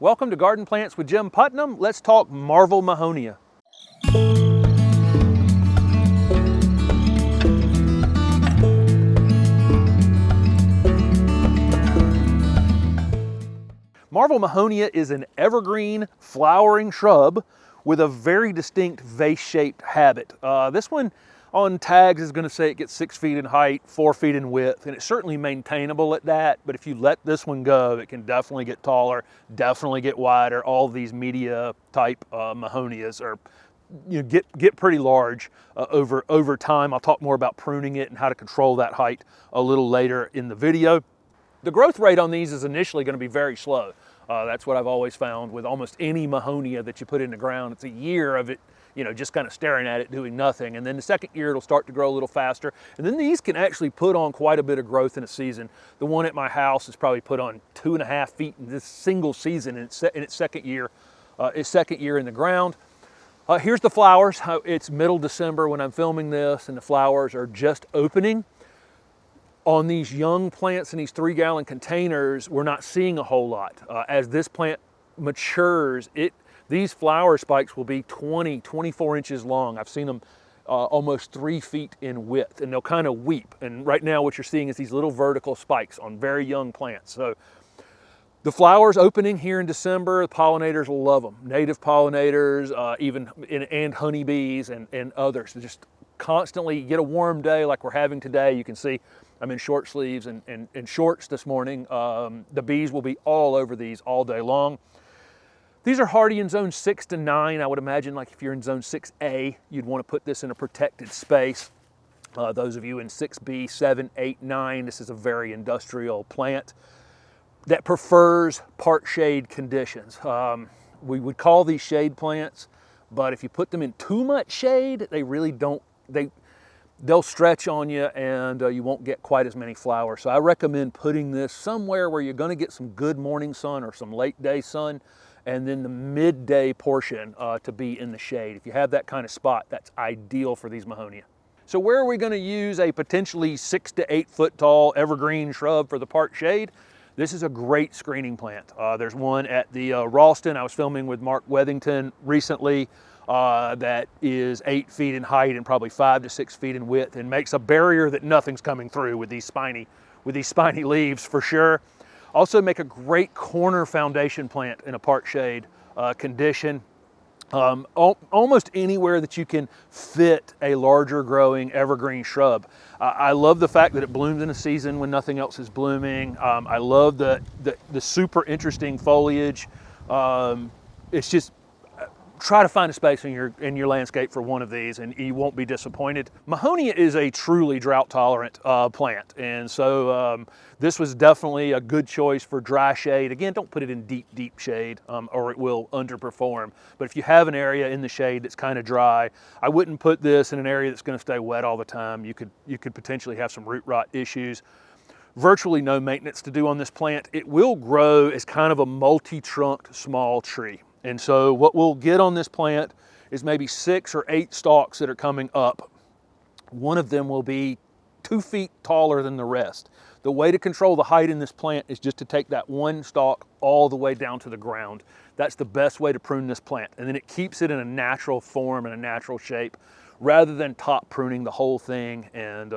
Welcome to Garden Plants with Jim Putnam. Let's talk Marvel Mahonia. Marvel Mahonia is an evergreen flowering shrub with a very distinct vase-shaped habit. This one on tags is going to say it gets 6 feet in height, 4 feet in width, and it's certainly maintainable at that, but if you let this one go, it can definitely get taller, definitely get wider. All of these media type Mahonias are, get pretty large over time. I'll talk more about pruning it and how to control that height a little later in the video. The growth rate on these is initially going to be very slow. That's what I've always found with almost any Mahonia that you put in the ground. It's a year of it, just kind of staring at it, doing nothing. And then the second year, it'll start to grow a little faster. And then these can actually put on quite a bit of growth in a season. The one at my house has probably put on 2.5 feet in this single season in its second year in the ground. Here's the flowers. It's middle December when I'm filming this, and the flowers are just opening. On these young plants in these 3-gallon containers, we're not seeing a whole lot. As this plant matures, these flower spikes will be 24 inches long. I've seen them almost 3 feet in width, and they'll kind of weep. And right now what you're seeing is these little vertical spikes on very young plants. So the flowers opening here in December, the pollinators will love them. Native pollinators, and honeybees and others. Just constantly get a warm day like we're having today. You can see I'm in short sleeves and shorts this morning. The bees will be all over these all day long. These are hardy in zone 6 to 9. I would imagine, like if you're in zone 6A, you'd want to put this in a protected space. Those of you in 6B, 7, 8, 9, this is a very industrial plant that prefers part shade conditions. We would call these shade plants, but if you put them in too much shade, they really don't, they'll stretch on you, and you won't get quite as many flowers. So I recommend putting this somewhere where you're going to get some good morning sun or some late day sun, and then the midday portion to be in the shade. If you have that kind of spot, that's ideal for these Mahonia. So where are we going to use a potentially 6 to 8 foot tall evergreen shrub for the part shade? This is a great screening plant. There's one at the Ralston. I was filming with Mark Wethington recently. That is 8 feet in height and probably 5 to 6 feet in width, and makes a barrier that nothing's coming through with these spiny leaves for sure. Also make a great corner foundation plant in a part shade condition. Almost anywhere that you can fit a larger growing evergreen shrub. I love the fact that it blooms in a season when nothing else is blooming. I love the super interesting foliage. It's just, try to find a space in your landscape for one of these and you won't be disappointed. Mahonia is a truly drought tolerant plant, and so this was definitely a good choice for dry shade. Again, don't put it in deep shade or it will underperform. But if you have an area in the shade that's kind of dry, I wouldn't put this in an area that's going to stay wet all the time. You could potentially have some root rot issues. Virtually no maintenance to do on this plant. It will grow as kind of a multi-trunked small tree. And so what we'll get on this plant is maybe 6 or 8 stalks that are coming up. One of them will be 2 feet taller than the rest. The way to control the height in this plant is just to take that one stalk all the way down to the ground. That's the best way to prune this plant. And then it keeps it in a natural form and a natural shape, rather than top pruning the whole thing and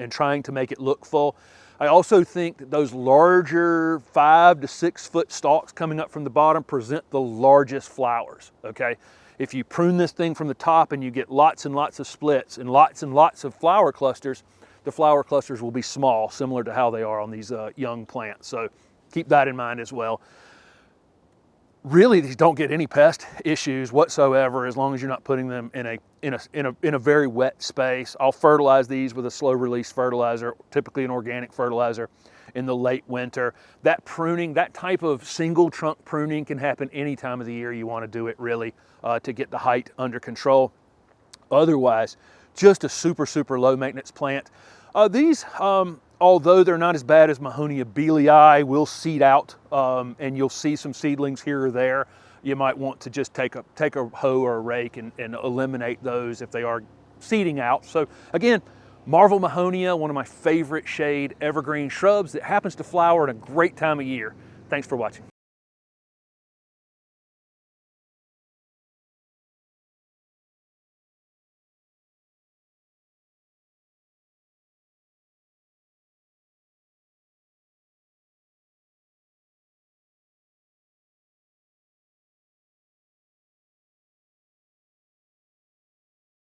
trying to make it look full. I also think that those larger 5 to 6 foot stalks coming up from the bottom present the largest flowers, okay? If you prune this thing from the top and you get lots and lots of splits and lots of flower clusters, the flower clusters will be small, similar to how they are on these young plants. So keep that in mind as well. Really, these don't get any pest issues whatsoever as long as you're not putting them in a very wet space. I'll fertilize these with a slow release fertilizer, typically an organic fertilizer, in the late winter. That pruning, that type of single trunk pruning, can happen any time of the year you want to do it, really, to get the height under control. Otherwise, just a super low maintenance plant. These, although they're not as bad as Mahonia beelii, will seed out, and you'll see some seedlings here or there. You might want to just take a hoe or a rake and eliminate those if they are seeding out. So again, Marvel Mahonia, one of my favorite shade evergreen shrubs that happens to flower at a great time of year. Thanks for watching.